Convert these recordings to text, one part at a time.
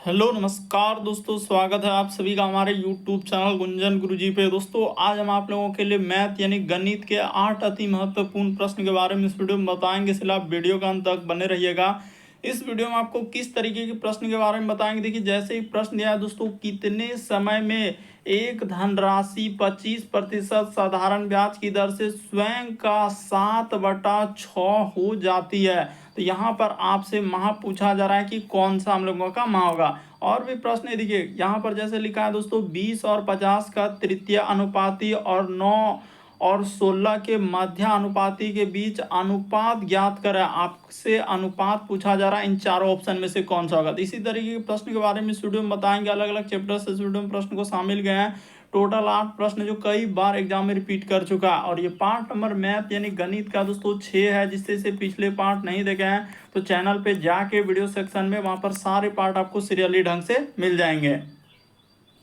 Hello नमस्कार दोस्तों, स्वागत है आप सभी का हमारे यूट्यूब चैनल गुंजन गुरुजी पे। दोस्तों आज हम आप लोगों के लिए मैथ यानी गणित के 8 अति महत्वपूर्ण प्रश्न के बारे में इस वीडियो में बताएंगे, इसलिए आप वीडियो का अंत तक बने रहिएगा। इस वीडियो में आपको किस तरीके के प्रश्न के बारे में बताएंगे। देखिए, जैसे ही प्रश्न दिया है दोस्तों, कितने समय में एक धनराशि 25% साधारण ब्याज की दर से स्वयं का 7/6 हो जाती है। तो यहाँ पर आपसे माह पूछा जा रहा है कि कौन सा हम लोगों का माह होगा। और भी प्रश्न है, देखिए यहाँ पर जैसे लिखा है दोस्तों, 20 और 50 का तृतीय अनुपाती और 9 और 16 के मध्य अनुपाती के बीच अनुपात ज्ञात करें। आपसे अनुपात पूछा जा रहा है, इन चारों ऑप्शन में से कौन सा होगा। तो इसी तरीके के प्रश्न के बारे में इस वीडियो में बताएंगे। अलग अलग चैप्टर से इस वीडियो में प्रश्न को शामिल गए हैं। टोटल 8 प्रश्न जो कई बार एग्जाम में रिपीट कर चुका है। और ये पार्ट नंबर मैथ यानी गणित का दोस्तों 6 है। जिससे से पिछले पार्ट नहीं देखे हैं तो चैनल पे जाके वीडियो सेक्शन में वहां पर सारे पार्ट आपको सीरियली ढंग से मिल जाएंगे।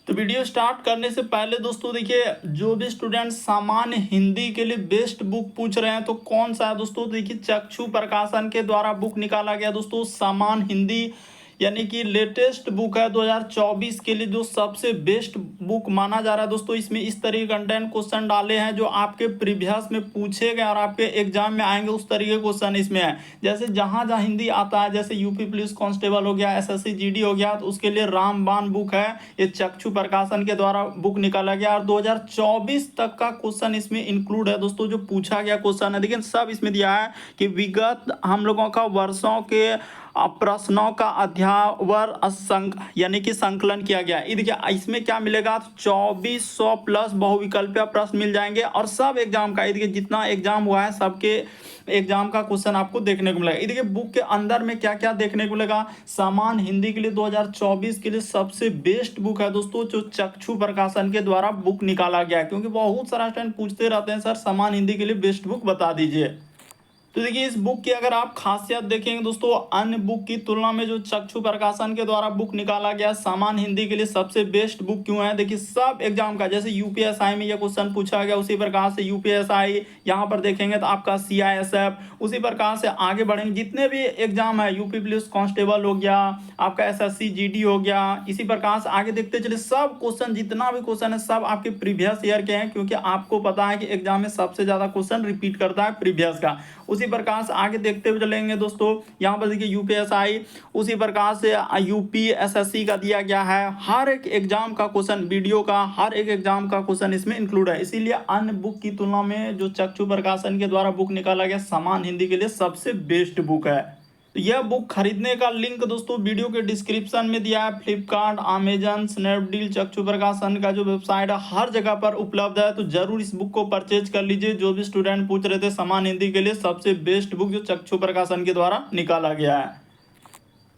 तो वीडियो स्टार्ट करने से पहले दोस्तों देखिए, जो भी स्टूडेंट सामान्य हिंदी के लिए बेस्ट बुक पूछ रहे हैं तो कौन सा है दोस्तों। देखिए, चक्षु प्रकाशन के द्वारा बुक निकाला गया दोस्तों सामान्य हिंदी यानी कि लेटेस्ट बुक है 2024 के लिए, जो सबसे बेस्ट बुक माना जा रहा है दोस्तों। इसमें इस तरीके कंटेंट क्वेश्चन डाले हैं जो आपके प्रीवियस में पूछे गए और आपके एग्जाम में आएंगे, उस तरीके क्वेश्चन इसमें है। जैसे जहां जहां हिंदी आता है, जैसे यूपी पुलिस कांस्टेबल हो गया, एसएससी जीडी हो गया, तो उसके लिए रामबाण बुक है। ये चक्षु प्रकाशन के द्वारा बुक निकाला गया और 2024 तक का क्वेश्चन इसमें इंक्लूड है दोस्तों। जो पूछा गया क्वेश्चन है, देखिए सब इसमें दिया है कि विगत हम लोगों का वर्षों के प्रश्नों का अध्यावर यानी कि संकलन किया गया। ये देखिए, इसमें क्या मिलेगा, 2400 प्लस बहुविकल्पीय प्रश्न मिल जाएंगे और सब एग्जाम का, ये देखिए जितना एग्जाम हुआ है सबके एग्जाम का क्वेश्चन आपको देखने को मिलेगा। ये देखिए बुक के अंदर में क्या क्या देखने को मिलेगा। सामान्य हिंदी के लिए 2024 के लिए सबसे बेस्ट बुक है दोस्तों, जो चक्षु प्रकाशन के द्वारा बुक निकाला गया है। क्योंकि बहुत सारा स्टूडेंट पूछते रहते हैं, सर सामान्य हिंदी के लिए बेस्ट बुक बता दीजिए। तो देखिए, इस बुक की अगर आप खासियत देखेंगे दोस्तों, अन्य बुक की तुलना में जो चक्षु प्रकाशन के द्वारा बुक निकाला गया सामान्य हिंदी के लिए सबसे बेस्ट बुक क्यों है। देखिए, सब एग्जाम का, जैसे यूपीएसआई में यह क्वेश्चन पूछा गया, उसी प्रकार से यूपीएसआई यहाँ पर देखेंगे तो आपका सीआईएसएफ, उसी प्रकार से आगे बढ़ेंगे जितने भी एग्जाम है, यूपी पुलिस कांस्टेबल हो गया, आपका एसएससी जीडी हो गया, इसी प्रकार से आगे देखते चले सब क्वेश्चन, जितना भी क्वेश्चन है सब आपके प्रीवियस ईयर के हैं। क्योंकि आपको पता है कि एग्जाम में सबसे ज्यादा क्वेश्चन रिपीट करता है प्रीवियस का। उसी प्रकार से आगे देखते हुए चलेंगे दोस्तों, यहाँ पर देखिए यूपीएसआई, उसी प्रकार से यूपी एसएससी का दिया गया है। हर एक एग्जाम का क्वेश्चन, वीडियो का हर एक एग्जाम का क्वेश्चन इसमें इंक्लूड है। इसीलिए अन्य बुक की तुलना में जो चक्षु प्रकाशन के द्वारा बुक निकाला गया सामान्य हिंदी के लिए सबसे बेस्ट बुक है। तो यह बुक खरीदने का लिंक दोस्तों वीडियो के डिस्क्रिप्शन में दिया है। फ्लिपकार्ट, अमेजन, स्नैपडील, चक्षु प्रकाशन का जो वेबसाइट है हर जगह पर उपलब्ध है। तो जरूर इस बुक को परचेज कर लीजिए। जो भी स्टूडेंट पूछ रहे थे सामान्य हिंदी के लिए सबसे बेस्ट बुक जो चक्षु प्रकाशन के द्वारा निकाला गया है।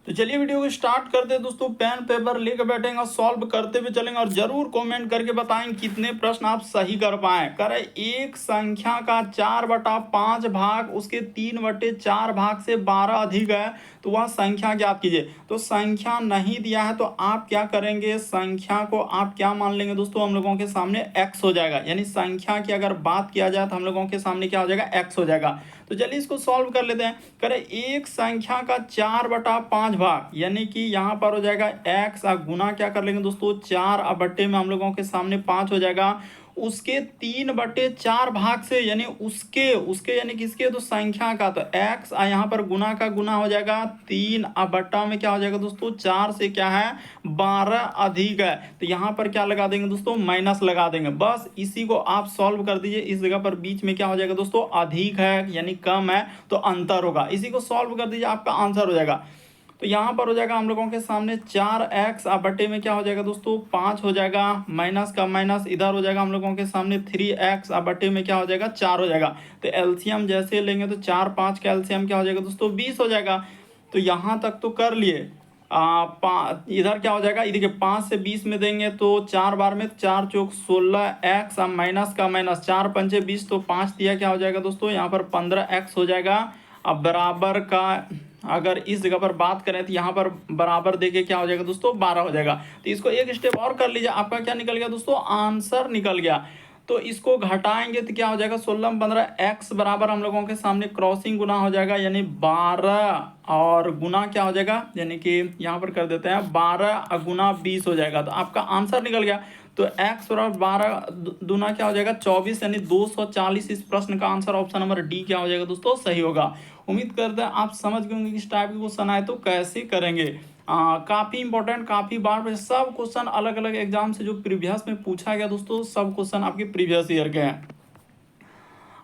तो चलिए वीडियो को स्टार्ट करते हैं दोस्तों। पेन पेपर लेकर बैठेंगे और सॉल्व करते हुए चलेंगे। और जरूर कमेंट करके बताएं कितने प्रश्न आप सही कर पाए। करें एक संख्या का 4/5 भाग उसके 3/4 भाग से 12 अधिक है तो वह संख्या ज्ञात कीजिए। तो संख्या नहीं दिया है तो आप क्या करेंगे, संख्या को आप क्या मान लेंगे दोस्तों, हम लोगों के सामने x हो जाएगा। यानी संख्या की अगर बात किया जाए तो हम लोगों के सामने क्या हो जाएगा, x हो जाएगा। तो चलिए इसको सॉल्व कर लेते हैं। करें एक संख्या का 4/5 भाग, यानी कि यहाँ पर हो जाएगा x, गुना क्या कर लेंगे दोस्तों, 4 बट्टे में हम लोगों के सामने 5 हो जाएगा। उसके 3/4 भाग से, यानी उसके यानी किसके, तो संख्या का, तो x यहाँ पर गुना का गुना हो जाएगा 3 बट्टा में क्या हो जाएगा दोस्तों, 4 से क्या है 12 अधिक है। तो यहाँ पर क्या लगा देंगे दोस्तों, माइनस लगा देंगे। बस इसी को आप सॉल्व कर दीजिए। इस जगह पर बीच में क्या हो जाएगा दोस्तों, अधिक है यानी कम है तो अंतर होगा। इसी को सॉल्व कर दीजिए, आपका आंसर हो जाएगा। तो यहाँ पर हो जाएगा हम लोगों के सामने 4x बट्टे में क्या हो जाएगा दोस्तों, 5 हो जाएगा। माइनस का माइनस इधर हो जाएगा हम लोगों के सामने 3x बट्टे में क्या हो जाएगा, 4 हो जाएगा। तो एलसीएम जैसे लेंगे तो 4 5 का एलसीएम क्या हो जाएगा दोस्तों, 20 हो जाएगा। तो यहाँ तक तो कर लिए। इधर क्या हो जाएगा, देखिए 5 से 20 में देंगे तो 4 बार में 4 चौक 16x, माइनस का माइनस 4 पंचे 20 तो 5 दिया क्या हो जाएगा दोस्तों, यहाँ पर 15x हो जाएगा। अब बराबर का अगर इस जगह पर बात करें तो यहाँ पर बराबर देके क्या हो जाएगा दोस्तों, 12 हो जाएगा। तो इसको एक स्टेप और कर लीजिए, आपका क्या निकल गया दोस्तों, आंसर निकल गया। तो इसको घटाएंगे तो क्या हो जाएगा 16 15 x बराबर हम लोगों के सामने क्रॉसिंग गुना हो जाएगा यानी 12 और गुना क्या हो जाएगा यानी कि यहाँ पर कर देते हैं 12 गुना 20 हो जाएगा। तो आपका आंसर निकल गया। तो x बराबर 12 दूना क्या हो जाएगा 24 यानी 240। इस प्रश्न का आंसर ऑप्शन नंबर डी क्या हो जाएगा दोस्तों सही होगा। उम्मीद करते हैं आप समझ गए होंगे किस टाइप के क्वेश्चन आए तो कैसे करेंगे। काफ़ी इंपॉर्टेंट, काफ़ी बार पे सब क्वेश्चन अलग अलग एग्जाम से जो प्रीवियस में पूछा गया दोस्तों, सब क्वेश्चन आपके प्रीवियस ईयर के हैं।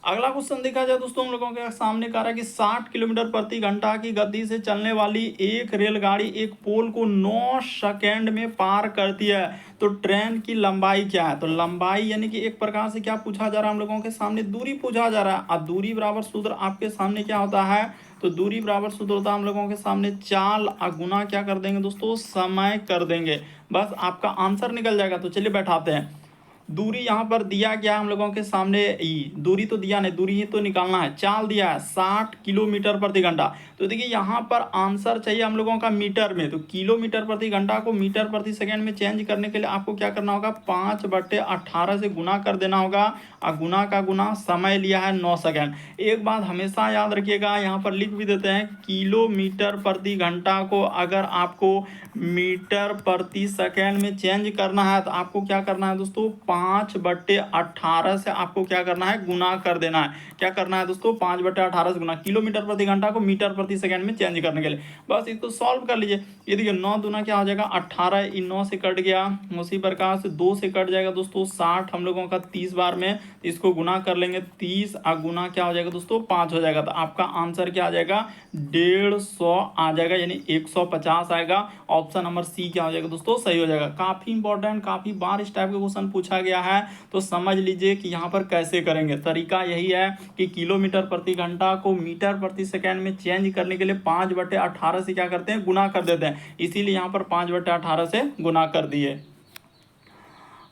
अगला क्वेश्चन देखा जाए दोस्तों हम लोगों के सामने कह रहा है कि 60 किलोमीटर प्रति घंटा की गति से चलने वाली एक रेलगाड़ी एक पोल को 9 सेकेंड में पार करती है, तो ट्रेन की लंबाई क्या है। तो लंबाई यानी कि एक प्रकार से क्या पूछा जा रहा है हम लोगों के सामने, दूरी पूछा जा रहा है। और दूरी बराबर सूत्र आपके सामने क्या होता है, तो दूरी बराबर सूत्र होता है हम लोगों के सामने चाल गुना क्या कर देंगे दोस्तों समय कर देंगे, बस आपका आंसर निकल जाएगा। तो चलिए बैठाते हैं। दूरी यहाँ पर दिया गया हम लोगों के सामने ई, दूरी तो दिया नहीं, दूरी ही तो निकालना है। चाल दिया है 60 किलोमीटर प्रति घंटा। तो देखिए यहाँ पर आंसर चाहिए हम लोगों का मीटर में, तो किलोमीटर प्रति घंटा को मीटर प्रति सेकंड में चेंज करने के लिए आपको क्या करना होगा 5/18 से गुना कर देना होगा। और गुना का गुना समय लिया है 9 सेकेंड। एक बात हमेशा याद रखिएगा, यहाँ पर लिख भी देते हैं किलोमीटर प्रति घंटा को अगर आपको मीटर प्रति सेकेंड में चेंज करना है तो आपको क्या करना है दोस्तों 5/18 से आपको क्या करना है गुना कर देना है। क्या करना है दोस्तों 5/18 से गुना, किलोमीटर प्रति घंटा को मीटर प्रति सेकंड में चेंज करने के लिए। बस इसको सॉल्व कर लीजिए। ये देखिए 9 दूना क्या हो जाएगा 18, इन 9 से कट गया, उसी प्रकार से 2 से कट जाएगा दोस्तों 60 हम लोगों का 30 बार में, इसको गुना कर लेंगे 30 और गुना क्या हो जाएगा दोस्तों 5 हो जाएगा। तो आपका आंसर क्या आ जाएगा 150 आ जाएगा यानी 150 आएगा। ऑप्शन नंबर सी क्या हो जाएगा दोस्तों सही हो जाएगा। काफी इंपॉर्टेंट, काफी बार इस टाइप के क्वेश्चन पूछा गया है, तो समझ लीजिए कि यहाँ पर कैसे करेंगे। तरीका यही है कि किलोमीटर प्रति घंटा को मीटर प्रति सेकंड में चेंज करने के लिए 5/18 से क्या करते हैं गुना कर देते हैं, इसीलिए यहाँ पर 5/18 से गुना कर दिए।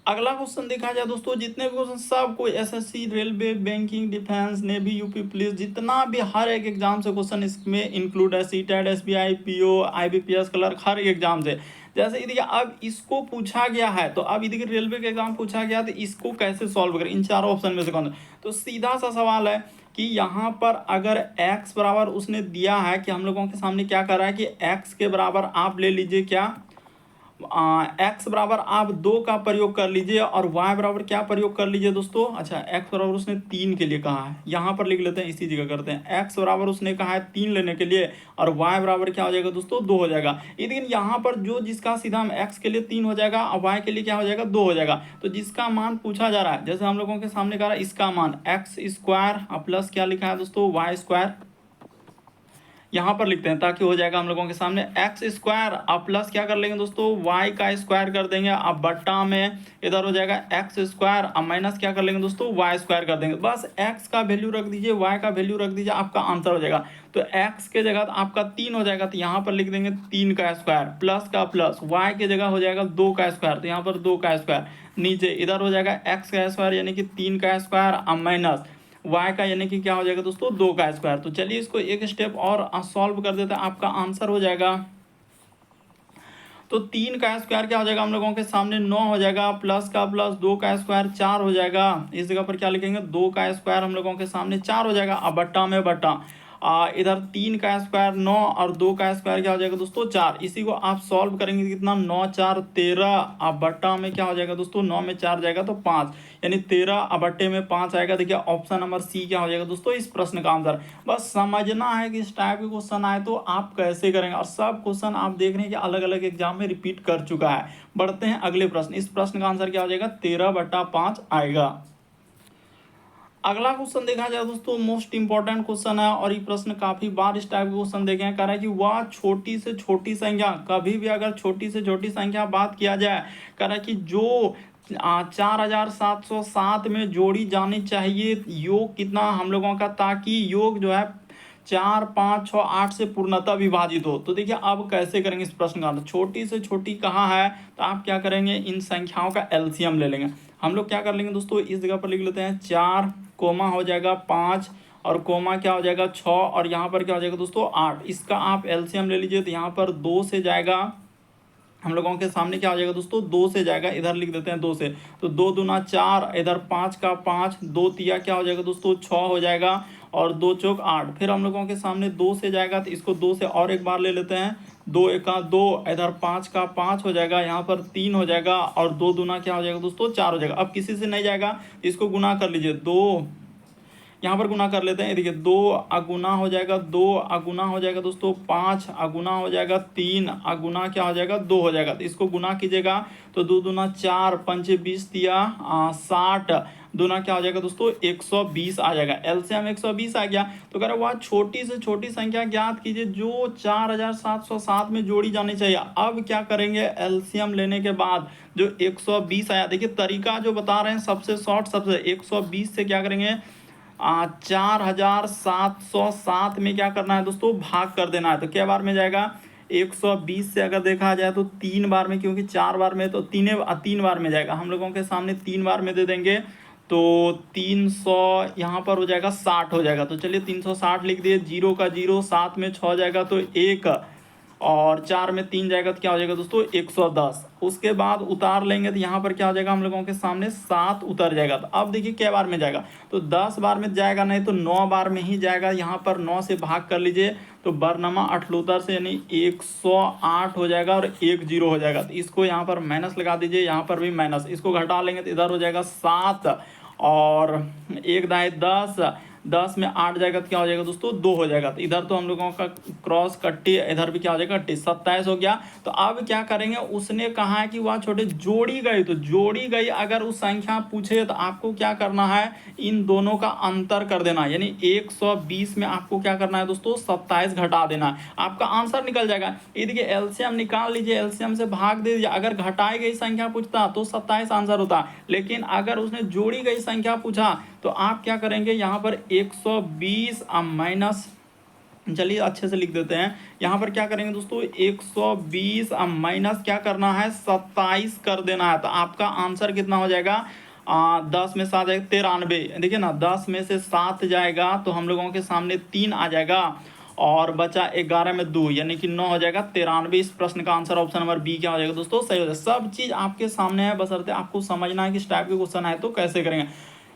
अगला क्वेश्चन देखा जाए दोस्तों, जितने भी क्वेश्चन सब कोई SSC, railway, banking, defence, navy, UP police, जितना भी हर एक एग्जाम से क्वेश्चन इसमें इंक्लूड है, CTET, SBI, PO, IBPS clerk, हर एक एग्जाम से। जैसे ये देखिए अब इसको पूछा गया है, तो अब ये देखिए रेलवे का एग्जाम पूछा गया तो इसको कैसे सॉल्व करें, इन चारों ऑप्शन में से कौन। तो सीधा सा सवाल है कि यहाँ पर अगर x बराबर उसने दिया है कि हम लोगों के सामने क्या कर रहा है कि x के बराबर आप ले लीजिए क्या x बराबर आप 2 का प्रयोग कर लीजिए और y बराबर क्या प्रयोग कर लीजिए दोस्तों। अच्छा x बराबर उसने 3 के लिए कहा है, यहाँ पर लिख लेते हैं, इसी जगह करते हैं। x बराबर उसने कहा है 3 लेने के लिए और y बराबर क्या हो जाएगा दोस्तों 2 हो जाएगा। लेकिन यहाँ पर जो जिसका सीधा हम x के लिए 3 हो जाएगा और y के लिए क्या हो जाएगा 2 हो जाएगा। तो जिसका मान पूछा जा रहा है, जैसे हम लोगों के सामने कह रहा है इसका मान x स्क्वायर प्लस क्या लिखा है दोस्तों y स्क्वायर, यहाँ पर लिखते हैं ताकि हो जाएगा हम लोगों के सामने एक्स स्क्वायर। अब प्लस क्या कर लेंगे दोस्तों वाई का स्क्वायर कर देंगे, अब बट्टा में इधर हो जाएगा एक्स स्क्वायर, अब माइनस क्या कर लेंगे दोस्तों वाई स्क्वायर कर देंगे। बस एक्स का वैल्यू रख दीजिए, वाई का वैल्यू रख दीजिए, आपका आंसर हो जाएगा। तो एक्स के जगह आपका 3 हो जाएगा, तो यहाँ पर लिख देंगे 3 का स्क्वायर, प्लस का प्लस, वाई के जगह हो जाएगा 2 का स्क्वायर, तो यहाँ पर 2 का स्क्वायर, नीचे इधर हो जाएगा एक्स का स्क्वायर यानी कि 3 का स्क्वायर, अब माइनस y का यानी कि क्या हो जाएगा दोस्तों 2 का स्क्वायर। तो चलिए इसको एक स्टेप और सॉल्व कर देते हैं, आपका आंसर हो जाएगा। तो 3 का स्क्वायर क्या हो जाएगा हम लोगों के सामने 9 हो जाएगा, प्लस का प्लस 2 का स्क्वायर 4 हो जाएगा, इस जगह पर क्या लिखेंगे 2 का स्क्वायर हम लोगों के सामने 4 हो जाएगा। अब बट्टा में बट्टा इधर 3 का स्क्वायर 9 और 2 का स्क्वायर क्या हो जाएगा दोस्तों 4, इसी को आप सॉल्व करेंगे कितना 9 4 13, अब बट्टा में क्या हो जाएगा दोस्तों 9 में 4 जाएगा तो 5 यानी 13, अब बट्टे में 5 आएगा। देखिए ऑप्शन नंबर सी क्या हो जाएगा दोस्तों इस प्रश्न का आंसर। बस समझना है कि इस टाइप के क्वेश्चन आए तो आप कैसे करेंगे, और सब क्वेश्चन आप देख रहे हैं कि अलग अलग एग्जाम में रिपीट कर चुका है। बढ़ते हैं अगले प्रश्न, इस प्रश्न का आंसर क्या हो जाएगा 13/5 आएगा। अगला क्वेश्चन देखा जाए दोस्तों मोस्ट इंपॉर्टेंट क्वेश्चन है, और ये प्रश्न काफी बार इस टाइप के क्वेश्चन देखे हैं। कह रहा है कि वह छोटी से छोटी संख्या, कभी भी अगर छोटी से छोटी संख्या बात किया जाए, कह रहा है कि जो 4707 में जोड़ी जानी चाहिए, योग कितना हम लोगों का, ताकि योग जो है 4 5 6 8 से पूर्णतः विभाजित हो। तो देखिए अब कैसे करेंगे इस प्रश्न का आंसर, छोटी से छोटी कहाँ है, तो आप क्या करेंगे इन संख्याओं का एलसीएम ले लेंगे। हम लोग क्या कर लेंगे दोस्तों इस जगह पर लिख लेते हैं 4 कोमा हो जाएगा 5 और कोमा क्या हो जाएगा 6 और यहाँ पर क्या हो जाएगा दोस्तों 8, इसका आप एलसीएम ले लीजिए। तो यहाँ पर 2 से जाएगा हम लोगों के सामने क्या हो जाएगा दोस्तों, 2 से जाएगा, इधर लिख देते हैं 2 से, तो 2 दूना 4, इधर 5 का 5, 2 तिया क्या हो जाएगा दोस्तों 6 हो जाएगा, और 2 चौक 8। फिर हम लोगों के सामने 2 से जाएगा तो इसको 2 से और एक बार ले लेते हैं, 2 एका 2, इधर 5 का 5 हो जाएगा, यहाँ पर 3 हो जाएगा, और 2 दूना क्या हो जाएगा दोस्तों 4 हो जाएगा। अब किसी से नहीं जाएगा, इसको गुना कर लीजिए, 2 यहाँ पर गुना कर लेते हैं, देखिए 2 अगुना हो जाएगा, 2 अगुना हो जाएगा दोस्तों 5 अगुना हो जाएगा, 3 अगुना क्या हो जाएगा 2 हो जाएगा। तो इसको गुना कीजिएगा तो 2 दूना 4, 5 20 तिया 60, दूना क्या हो जाएगा दोस्तों 120 आ जाएगा। एलसीएम 120 आ गया। तो कह रहा वह छोटी से छोटी संख्या ज्ञात कीजिए जो 4707 में जोड़ी जानी चाहिए। अब क्या करेंगे, एलसीएम लेने के बाद जो 120 आया, देखिए तरीका जो बता रहे हैं सबसे शॉर्ट, सबसे 120 से क्या करेंगे 4707 में क्या करना है दोस्तों, भाग कर देना है। तो क्या बार में जाएगा, 120 से अगर देखा जाए तो 3 बार में, क्योंकि 4 बार में तो 3 बार में जाएगा, हम लोगों के सामने 3 बार में दे देंगे तो 300 यहाँ पर हो जाएगा 60 हो जाएगा। तो चलिए 360 लिख दिए, 0 का 0, 7 में 6 जाएगा तो 1, और 4 में 3 जाएगा तो क्या हो जाएगा दोस्तों 110। उसके बाद उतार लेंगे तो यहाँ पर क्या हो जाएगा, हम लोगों के सामने 7 उतर जाएगा। तो अब देखिए क्या बार में जाएगा, तो 10 बार में जाएगा नहीं तो 9 बार में ही जाएगा। यहाँ पर 9 से भाग कर लीजिए तो बरनमा 78 से यानी 108 हो जाएगा, और 1 0 हो जाएगा। तो इसको यहाँ पर माइनस लगा दीजिए, यहाँ पर भी माइनस, इसको घटा लेंगे तो इधर हो जाएगा 7, और 1 दाएँ 10, 10 में 8 जाएगा तो क्या हो जाएगा दोस्तों 2 हो जाएगा। तो इधर तो हम लोगों का क्रॉस कट्टी, इधर भी क्या हो जाएगा कट्टी, 27 हो गया। तो अब क्या करेंगे, उसने कहा है कि वह छोटे जोड़ी गई, तो जोड़ी गई अगर उस संख्या पूछे तो आपको क्या करना है, इन दोनों का अंतर कर देना, यानी 120 में आपको क्या करना है दोस्तों 27 घटा देना है, आपका आंसर निकल जाएगा। ये देखिए एलसीएम निकाल लीजिए, एलसीएम से भाग दे दीजिए। अगर घटाई गई संख्या पूछता तो 27 आंसर होता, लेकिन अगर उसने जोड़ी गई संख्या पूछा तो आप क्या करेंगे, यहाँ पर 120 माइनस, चलिए अच्छे से लिख देते हैं, यहाँ पर क्या करेंगे दोस्तों 120 माइनस क्या करना है 27 कर देना है। तो आपका आंसर कितना हो जाएगा, 10 में 7 जाएगा 93। देखिए ना 10 में से 7 जाएगा तो हम लोगों के सामने 3 आ जाएगा, और बचा 11 में 2 यानी कि 9 हो जाएगा 93। इस प्रश्न का आंसर ऑप्शन नंबर बी क्या हो जाएगा दोस्तों, सही हो जाएगा। सब चीज़ आपके सामने है, बशर्ते आपको समझना है कि इस टाइप के क्वेश्चन है तो कैसे करेंगे।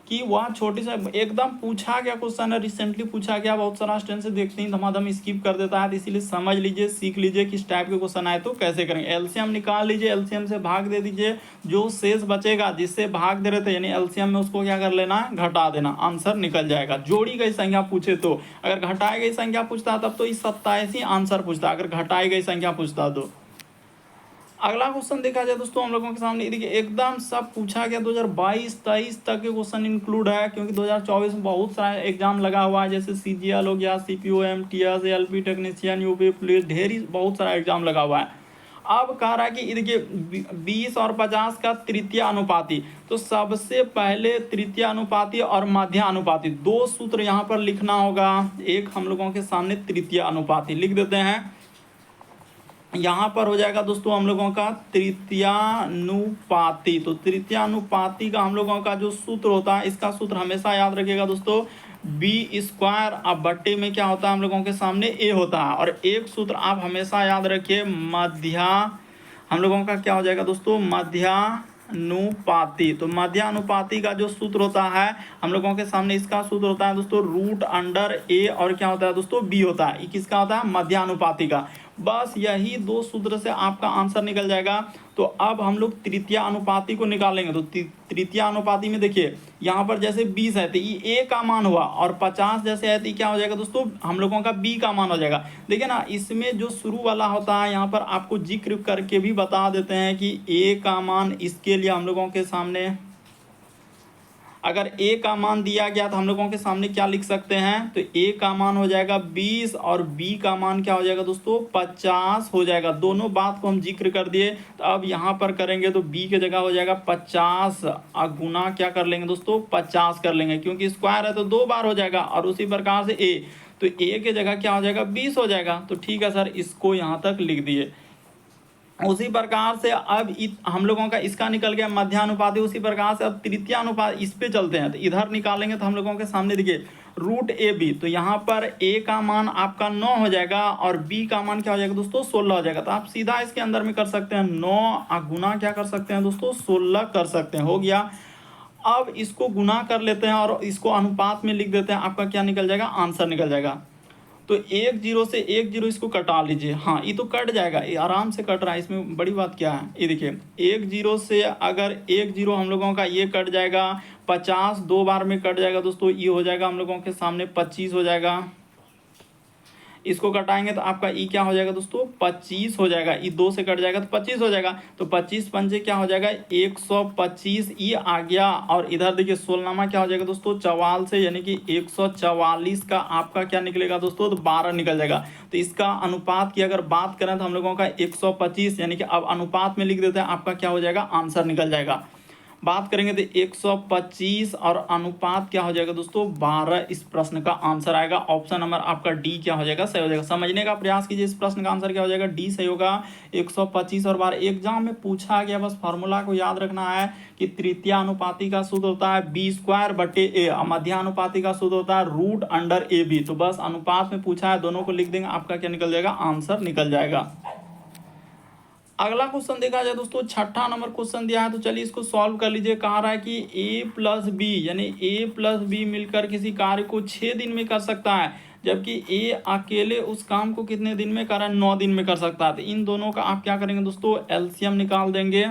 कि वह छोटी सा एकदम पूछा गया क्वेश्चन है, रिसेंटली पूछा गया, बहुत सारा स्टूडेंट से देखते ही धमाधम स्किप कर देता है। तो इसीलिए समझ लीजिए, सीख लीजिए कि इस टाइप के क्वेश्चन आए तो कैसे करेंगे। एलसीएम निकाल लीजिए, एलसीएम से भाग दे दीजिए, जो शेष बचेगा जिससे भाग दे रहे थे यानी एलसीएम में उसको क्या कर लेना, घटा देना, आंसर निकल जाएगा। जोड़ी गई संख्या पूछे तो, अगर घटाई गई संख्या पूछता तब तो इस 27 ही आंसर पूछता, अगर घटाई गई संख्या पूछता तो। अगला क्वेश्चन देखा जाए दोस्तों हम लोगों के सामने, देखिए एकदम सब पूछा गया 2022-23 तक के क्वेश्चन इंक्लूड है, क्योंकि 2024 में बहुत सारा एग्जाम लगा हुआ है, जैसे सीजीएल हो गया, CPOM, TS, LP technician, UP police, ढेरी बहुत सारा एग्जाम लगा हुआ है। अब कह रहा है कि देखिए 20 और 50 का तृतीय अनुपाती, तो सबसे पहले तृतीय अनुपाती और मध्य अनुपाती दो सूत्र यहाँ पर लिखना होगा। एक हम लोगों के सामने तृतीय अनुपाती लिख देते हैं, यहाँ पर हो जाएगा दोस्तों हम लोगों का तृतीयानुपाती। तो तृतीयानुपाती का हम लोगों का जो सूत्र होता है, इसका सूत्र हमेशा याद रखिएगा दोस्तों, बी स्क्वायर अब बट्टे में क्या होता है हम लोगों के सामने ए होता है। और एक सूत्र आप हमेशा याद रखिए, मध्या, हम लोगों का क्या हो जाएगा दोस्तों मध्यानुपाती। तो मध्यानुपाती का जो सूत्र होता है हम लोगों के सामने, इसका सूत्र होता है दोस्तों रूट अंडर ए, और क्या होता है दोस्तों बी होता है। ये किसका होता है, मध्यानुपाती का। बस यही दो सूत्र से आपका आंसर निकल जाएगा। तो अब हम लोग तृतीय अनुपाती को निकालेंगे। तो तृतीय अनुपाती में देखिए यहाँ पर जैसे 20 है तो ये ए का मान हुआ, और 50 जैसे है तो क्या हो जाएगा दोस्तों हम लोगों का बी का मान हो जाएगा। देखिए ना, इसमें जो शुरू वाला होता है यहाँ पर आपको जिक्र करके भी बता देते हैं कि ए का मान, इसके लिए हम लोगों के सामने अगर ए का मान दिया गया तो हम लोगों के सामने क्या लिख सकते हैं, तो ए का मान हो जाएगा 20 और बी का मान क्या हो जाएगा दोस्तों 50 हो जाएगा। दोनों बात को हम जिक्र कर दिए। तो अब यहाँ पर करेंगे तो बी की जगह हो जाएगा 50, और गुना क्या कर लेंगे दोस्तों 50 कर लेंगे, क्योंकि स्क्वायर है तो 2 बार हो जाएगा। और उसी प्रकार से ए, तो ए की जगह क्या हो जाएगा 20 हो जाएगा। तो ठीक है सर, इसको यहाँ तक लिख दिए। उसी प्रकार से अब हम लोगों का इसका निकल गया मध्यानुपाती। उसी प्रकार से अब तृतीय अनुपात, इस पे चलते हैं। तो इधर निकालेंगे तो हम लोगों के सामने देखिए रूट ए बी। तो यहाँ पर ए का मान आपका 9 हो जाएगा और बी का मान क्या हो जाएगा दोस्तों 16 हो जाएगा। तो आप सीधा इसके अंदर में कर सकते हैं 9 गुना क्या कर सकते हैं दोस्तों 16 कर सकते हैं, हो गया। अब इसको गुना कर लेते हैं और इसको अनुपात में लिख देते हैं, आपका क्या निकल जाएगा आंसर निकल जाएगा। तो 1 0 से 1 0 इसको कटा लीजिए, हाँ ये तो कट जाएगा, ये आराम से कट रहा है, इसमें बड़ी बात क्या है। ये देखिए 1 0 से अगर 1 0 हम लोगों का ये कट जाएगा, 50 2 बार में कट जाएगा दोस्तों, ये हो जाएगा हम लोगों के सामने 25 हो जाएगा। इसको कटाएंगे तो आपका ई क्या हो जाएगा दोस्तों 25 हो जाएगा, ई 2 से कट जाएगा तो 25 हो जाएगा। तो 25 पंजे क्या हो जाएगा 125, ई आ गया। और इधर देखिए 16नामा क्या हो जाएगा दोस्तों 44 से, यानी कि 144 का आपका क्या निकलेगा दोस्तों तो 12 निकल जाएगा। तो इसका अनुपात की अगर बात करें तो हम लोगों का 125, यानी कि अब अनुपात में लिख देते हैं, आपका क्या हो जाएगा आंसर निकल जाएगा। बात करेंगे तो 125 और अनुपात क्या हो जाएगा दोस्तों 12, इस प्रश्न का आंसर आएगा। ऑप्शन नंबर आपका डी क्या हो जाएगा सही हो जाएगा। समझने का प्रयास कीजिए, इस प्रश्न का आंसर क्या हो जाएगा डी सही होगा। 125 और 12 एग्जाम में पूछा गया, बस फॉर्मूला को याद रखना है कि तृतीय अनुपाती का सूत्र होता है b² / a, मध्यानुपाती का सूत्र होता है √√a_b। तो बस अनुपात में पूछा है, दोनों को लिख देंगे, आपका क्या निकल जाएगा आंसर निकल जाएगा। अगला क्वेश्चन देखा जाए दोस्तों, छठा नंबर क्वेश्चन दिया है, तो चलिए इसको सॉल्व कर लीजिए। कहा रहा है कि a+b यानी a+b मिलकर किसी कार्य को 6 दिन में कर सकता है, जबकि a अकेले उस काम को कितने दिन में कर रहा है 9 दिन में कर सकता है। तो इन दोनों का आप क्या करेंगे दोस्तों एलसीएम निकाल देंगे।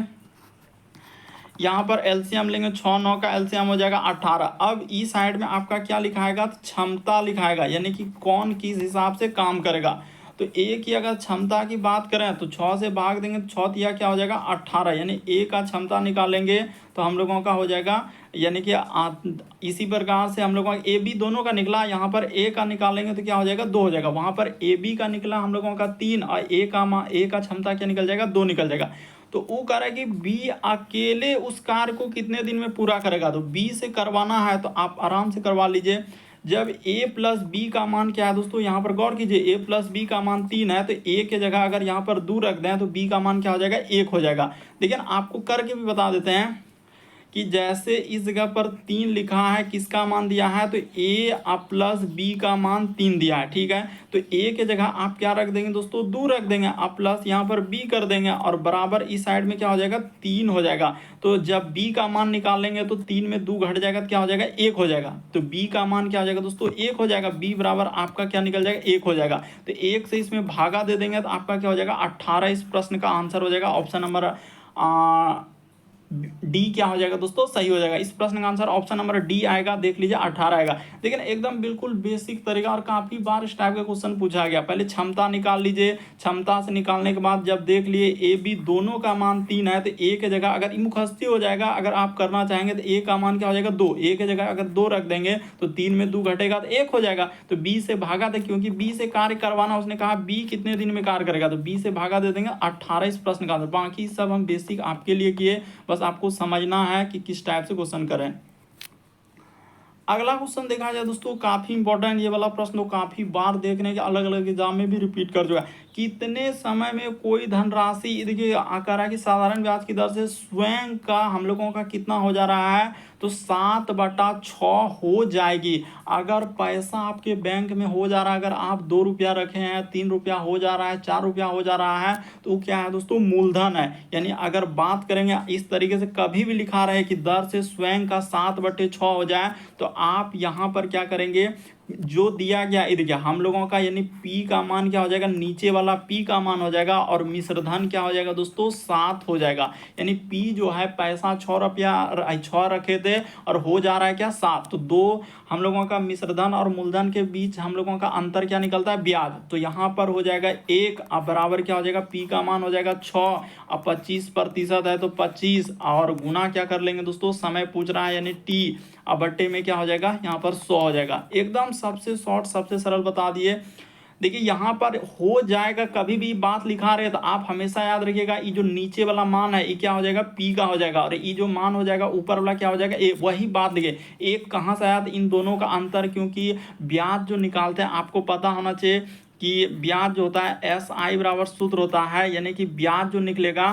यहाँ पर एलसीएम लेंगे, 6 9 का एलसीएम हो जाएगा 18। अब ई साइड में आपका क्या लिखाएगा क्षमता लिखाएगा, यानी कि कौन किस हिसाब से काम करेगा। तो ए की अगर क्षमता की बात करें तो 6 से भाग देंगे तो 6 तिया क्या हो जाएगा 18, यानी ए का क्षमता निकालेंगे तो हम लोगों का हो जाएगा, यानी कि इसी प्रकार से हम लोगों का ए बी दोनों का निकला, यहाँ पर ए का निकालेंगे तो क्या हो जाएगा 2 हो जाएगा। वहाँ पर ए बी का निकला हम लोगों का 3 और ए का क्षमता क्या निकल जाएगा 2 निकल जाएगा। तो वो कह रहा है कि बी अकेले उस कार्य को कितने दिन में पूरा करेगा। तो बी से करवाना है तो आप आराम से करवा लीजिए। जब a+b का मान क्या है दोस्तों, यहाँ पर गौर कीजिए a+b का मान 3 है, तो a के जगह अगर यहाँ पर 2 रख दें तो b का मान क्या हो जाएगा 1 हो जाएगा। लेकिन आपको करके भी बता देते हैं कि जैसे इस जगह पर 3 लिखा है, किसका मान दिया है तो a+b का मान 3 दिया है, ठीक है। तो a के जगह आप क्या रख देंगे दोस्तों 2 रख देंगे, आप प्लस यहाँ पर b कर देंगे और बराबर इस साइड में क्या हो जाएगा 3 हो जाएगा। तो जब b का मान निकालेंगे तो 3 में 2 घट जाएगा तो क्या हो जाएगा 1 हो जाएगा। तो b का मान क्या हो जाएगा दोस्तों 1 हो जाएगा, b बराबर आपका क्या निकल जाएगा 1 हो जाएगा। तो 1 से इसमें भागा दे देंगे तो आपका क्या हो जाएगा 18, इस प्रश्न का आंसर हो जाएगा। ऑप्शन नंबर डी क्या हो जाएगा दोस्तों सही हो जाएगा। इस प्रश्न का आंसर ऑप्शन नंबर डी आएगा, देख लीजिए 18 आएगा। लेकिन एकदम बिल्कुल बेसिक तरीका और काफी बार इस टाइप का क्वेश्चन पूछा गया। पहले क्षमता निकाल लीजिए, क्षमता से निकालने के बाद जब देख लिए ए बी दोनों का मान 3 है तो ए के जगह अगर मुखस्ती हो जाएगा, अगर आप करना चाहेंगे तो ए का मान क्या हो जाएगा 2, ए के जगह अगर 2 रख देंगे तो 3 में 2 घटेगा तो 1 हो जाएगा। तो बी से भागा दे, क्योंकि बी से कार्य करवाना, उसने कहा बी कितने दिन में कार्य करेगा, तो बी से भागा दे देंगे 18, इस प्रश्न का आंसर। बाकी सब हम बेसिक आपके लिए किए, बस आपको समझना है कि किस टाइप से क्वेश्चन करें। अगला क्वेश्चन देखा जाए दोस्तों, काफी इंपॉर्टेंट ये वाला प्रश्न, काफी बार देखने के अलग अलग एग्जाम में भी रिपीट कर चुका है। कितने समय में कोई धनराशि, देखिए आकार है कि साधारण ब्याज की दर से स्वयं का हम लोगों का कितना हो जा रहा है तो 7/6 हो जाएगी। अगर पैसा आपके बैंक में हो जा रहा है, अगर आप 2 रुपया रखे हैं 3 रुपया हो जा रहा है 4 रुपया हो जा रहा है तो वो क्या है दोस्तों मूलधन है। यानी अगर बात करेंगे इस तरीके से, कभी भी लिखा रहे कि दर से स्वयं का 7/6 हो जाए तो आप यहाँ पर क्या करेंगे, जो दिया गया ये देखिए हम लोगों का, यानी P का मान क्या हो जाएगा, नीचे वाला P का मान हो जाएगा और मिश्रधन क्या हो जाएगा दोस्तों 7 हो जाएगा। यानी P जो है पैसा 6 रुपया 6 रखे थे और हो जा रहा है क्या 7, तो 2 हम लोगों का मिश्रधन और मूलधन के बीच हम लोगों का अंतर क्या निकलता है ब्याज। तो यहाँ पर हो जाएगा 1 अब बराबर क्या हो जाएगा P का मान हो जाएगा 6, अब 25% है तो 25 और गुना क्या कर लेंगे दोस्तों, समय पूछ रहा है यानी T, अब बट्टे में क्या हो जाएगा यहाँ पर 100 हो जाएगा। एकदम सबसे शॉर्ट सबसे सरल बता दिए। देखिए यहाँ पर हो जाएगा, कभी भी बात लिखा रहे तो आप हमेशा याद रखिएगा ये जो नीचे वाला मान है ये क्या हो जाएगा P का हो जाएगा और ये जो मान हो जाएगा ऊपर वाला क्या हो जाएगा ए। वही बात देखिए एक कहाँ से आया, इन दोनों का अंतर, क्योंकि ब्याज जो निकालते हैं आपको पता होना चाहिए कि ब्याज जो होता है SI बराबर सूत्र होता है, यानी कि ब्याज जो निकलेगा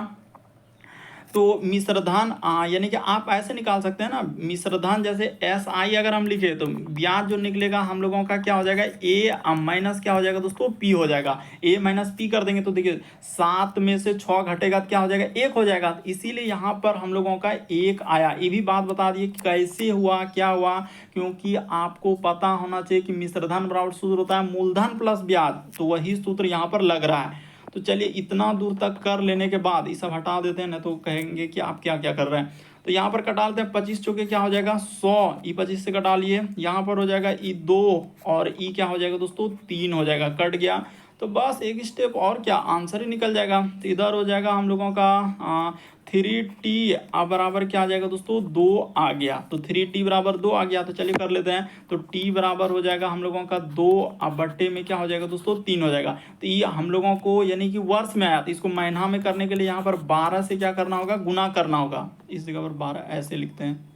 तो मिश्रधन यानी कि आप ऐसे निकाल सकते हैं ना, मिश्रधन जैसे SI अगर हम लिखे तो ब्याज जो निकलेगा हम लोगों का क्या हो जाएगा, A माइनस क्या हो जाएगा दोस्तों, P हो जाएगा। A माइनस P कर देंगे तो देखिए 7 में से 6 घटेगा तो क्या हो जाएगा, 1 हो जाएगा। इसीलिए यहाँ पर हम लोगों का 1 आया। ये भी बात बता दिए कि कैसे हुआ, क्या हुआ, क्योंकि आपको पता होना चाहिए कि मिश्रधन बराबर सूत्र होता है मूलधन प्लस ब्याज, तो वही सूत्र यहाँ पर लग रहा है। तो चलिए इतना दूर तक कर लेने के बाद ये सब हटा देते हैं, ना तो कहेंगे कि आप क्या क्या कर रहे हैं। तो यहाँ पर कटा लेते हैं, 25 चौके क्या हो जाएगा 100, ई 25 से कटा लिए। यहाँ पर हो जाएगा ई 2 और ई क्या हो जाएगा दोस्तों 3 हो जाएगा, कट गया। तो बस एक स्टेप और क्या, आंसर ही निकल जाएगा। तो इधर हो जाएगा हम लोगों का 3t बराबर क्या आ जाएगा दोस्तों 2 आ गया। तो 3t बराबर 2 आ गया। तो चलिए कर लेते हैं। तो t बराबर हो जाएगा हम लोगों का 2 बट्टे में क्या हो जाएगा दोस्तों 3 हो जाएगा। तो ये हम लोगों को यानी कि वर्ष में आया, तो इसको महीना में करने के लिए यहाँ पर 12 से क्या करना होगा, गुना करना होगा। इस जगह पर 12 ऐसे लिखते हैं,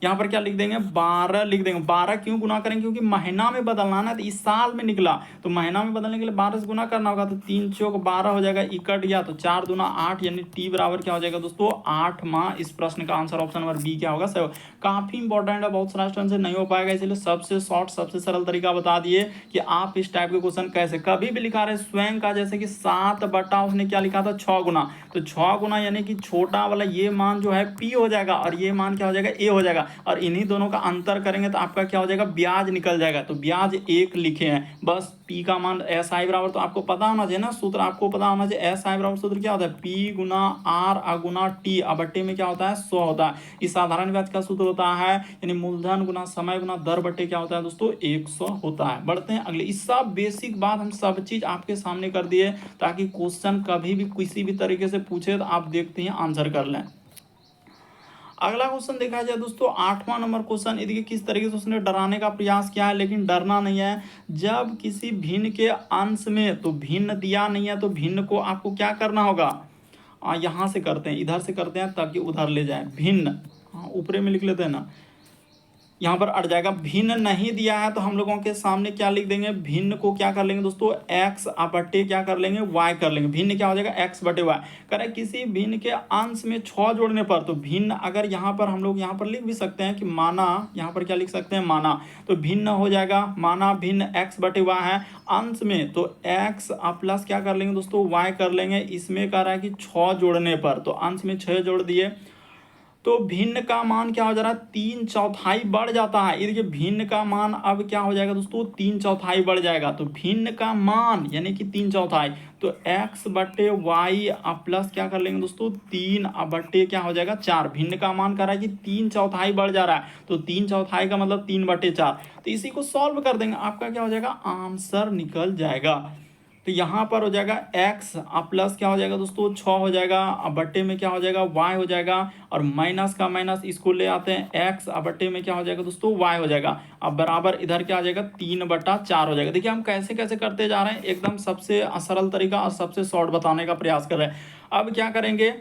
यहाँ पर क्या लिख देंगे 12 लिख देंगे। 12 क्यों गुना करेंगे, क्योंकि महीना में बदलना है ना, तो इस साल में निकला तो महीना में बदलने के लिए 12 से गुना करना होगा। तो 3 चौक 12 हो जाएगा, इकट गया तो 4 दूना 8, यानी टी बराबर क्या हो जाएगा दोस्तों 8 माह। इस प्रश्न का आंसर ऑप्शन नंबर बी क्या होगा, सही। काफी इंपॉर्टेंट है, बहुत सारा स्टूडेंट से नहीं हो पाएगा, इसलिए सबसे शॉर्ट सबसे सरल तरीका बता दिए कि आप इस टाइप के क्वेश्चन कैसे कभी भी लिखा रहे स्वयं का। जैसे कि 7 बटा उसने क्या लिखा था 6 गुना, तो 6 गुना यानी कि छोटा वाला ये मान जो है पी हो जाएगा और ये मान क्या हो जाएगा ए हो जाएगा, और इन्हीं दोनों का अंतर करेंगे तो आपका क्या हो जाएगा ब्याज निकल जाएगा। तो ब्याज 1 लिखे हैं, बस पी का मान SI बराबर, तो आपको पता होना चाहिए ना सूत्र, आपको पता होना चाहिए SI बराबर सूत्र क्या होता है, पी गुना आर गुना टी बट्टे में क्या होता है 100 होता है। इस साधारण ब्याज का सूत्र होता है यानी मूलधन गुना समय गुना दर बट्टे क्या होता है दोस्तों 100 होता है। बढ़ते हैं अगले। इस सब बेसिक बात हम सब चीज आपके सामने कर दिए ताकि क्वेश्चन कभी भी किसी भी तरीके से पूछे तो आप देखते हैं आंसर कर लें। अगला क्वेश्चन देखा जाए दोस्तों 8वां नंबर क्वेश्चन, देखिए किस तरीके से उसने डराने का प्रयास किया है, लेकिन डरना नहीं है। जब किसी भिन्न के अंश में, तो भिन्न दिया नहीं है तो भिन्न को आपको क्या करना होगा, यहाँ से करते हैं, इधर से करते हैं ताकि उधर ले जाए। भिन्न ऊपरे में लिख लेते हैं ना, यहाँ पर अट जाएगा। भिन्न नहीं दिया है तो हम लोगों के सामने क्या लिख देंगे, भिन्न को क्या कर लेंगे दोस्तों x बटे क्या कर लेंगे y कर लेंगे। भिन्न क्या हो जाएगा x बटे y। करें किसी भिन्न के अंश में 6 जोड़ने पर, तो भिन्न अगर यहाँ पर हम लोग यहाँ पर लिख भी सकते हैं कि माना, यहाँ पर क्या लिख सकते हैं माना, तो भिन्न हो जाएगा माना भिन्न x बटे y है। अंश में तो x प्लस क्या कर लेंगे दोस्तों y कर लेंगे। इसमें कह रहा है कि 6 जोड़ने पर, तो अंश में 6 जोड़ दिए तो भिन्न का मान क्या हो जा रहा है 3/4 बढ़ जाता है। ये देखिए भिन्न का मान अब क्या हो जाएगा दोस्तों 3/4 बढ़ जाएगा। तो भिन्न का मान यानी कि 3/4, तो x बटे वाई प्लस क्या कर लेंगे दोस्तों 3 बटे क्या हो जाएगा 4। भिन्न का मान कर रहा है कि 3/4 बढ़ जा रहा है, तो 3/4 का मतलब 3/4। तो इसी को सॉल्व कर देंगे, आपका क्या हो जाएगा आंसर निकल जाएगा। तो यहाँ पर हो जाएगा x प्लस क्या हो जाएगा दोस्तों 6 हो जाएगा, अब बट्टे में क्या हो जाएगा y हो जाएगा, और माइनस का माइनस इसको ले आते हैं x बट्टे में क्या हो जाएगा दोस्तों y हो जाएगा। अब बराबर इधर क्या आ जाएगा 3/4 हो जाएगा। देखिए हम कैसे कैसे करते जा रहे हैं, एकदम सबसे सरल तरीका और सबसे शॉर्ट बताने का प्रयास कर रहे हैं। अब क्या करेंगे,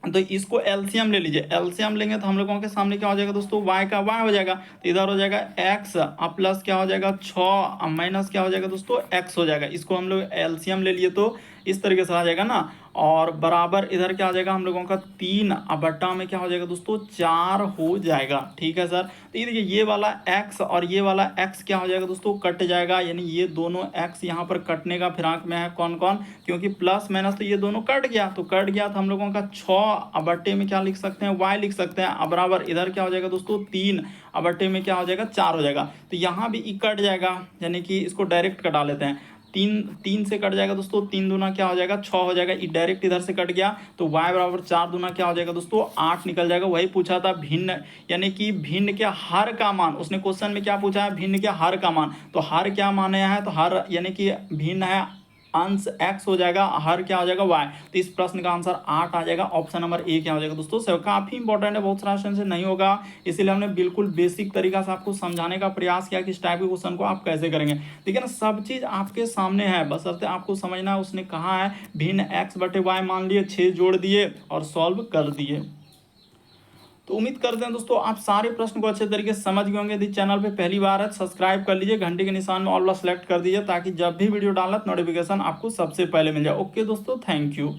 तो इसको एलसीएम ले लीजिए। एलसीएम लेंगे तो हम लोगों के सामने क्या हो जाएगा दोस्तों y का y हो जाएगा, तो इधर हो जाएगा x प्लस क्या हो जाएगा 6 माइनस क्या हो जाएगा दोस्तों x हो जाएगा। इसको हम लोग एलसीएम ले लिए तो इस तरीके से आ जाएगा ना, और बराबर इधर क्या आ जाएगा हम लोगों का 3 बट्टा में क्या हो जाएगा दोस्तों 4 हो जाएगा। ठीक है सर। तो ये देखिए ये वाला x और ये वाला x क्या हो जाएगा दोस्तों कट जाएगा, यानी ये दोनों x यहाँ पर कटने का फिराक में है। कौन कौन, क्योंकि प्लस माइनस तो ये दोनों कट गया, तो कट गया तो हम लोगों का 6 बट्टे में क्या लिख सकते हैं y लिख सकते हैं। अब बराबर इधर क्या हो जाएगा दोस्तों 3 बट्टे में क्या हो जाएगा 4 हो जाएगा। तो यहाँ भी ई कट जाएगा, यानी कि इसको डायरेक्ट कटा लेते हैं। 3 से कट जाएगा दोस्तों, 3 दूना क्या हो जाएगा 6 हो जाएगा। ये डायरेक्ट इधर से कट गया, तो y बराबर 4 दूना क्या हो जाएगा दोस्तों 8 निकल जाएगा। वही पूछा था भिन्न, यानी कि भिन्न के हर का मान। उसने क्वेश्चन में क्या पूछा है, भिन्न के हर का मान। तो हर क्या माने है, तो हर यानी कि भिन्न है अंश x हो जाएगा, हर क्या हो जाएगा y। तो इस प्रश्न का आंसर 8 आ जाएगा। ऑप्शन नंबर ए क्या हो जाएगा दोस्तों सही। काफी इंपॉर्टेंट है, बहुत सारा क्वेश्चन से नहीं होगा, इसीलिए हमने बिल्कुल बेसिक तरीका से आपको समझाने का प्रयास किया कि इस टाइप के क्वेश्चन को आप कैसे करेंगे। ठीक है ना, सब चीज आपके सामने है, बस आपको समझना है। उसने कहा है भिन्न x बटे y मान लिए, 6 जोड़ दिए और सॉल्व कर दिए। तो उम्मीद करते हैं दोस्तों आप सारे प्रश्न को अच्छे तरीके से समझ गए होंगे। यदि चैनल पे पहली बार है सब्सक्राइब कर लीजिए, घंटे के निशान में ऑल सेलेक्ट कर दीजिए ताकि जब भी वीडियो डालना नोटिफिकेशन आपको सबसे पहले मिल जाए। ओके दोस्तों, थैंक यू।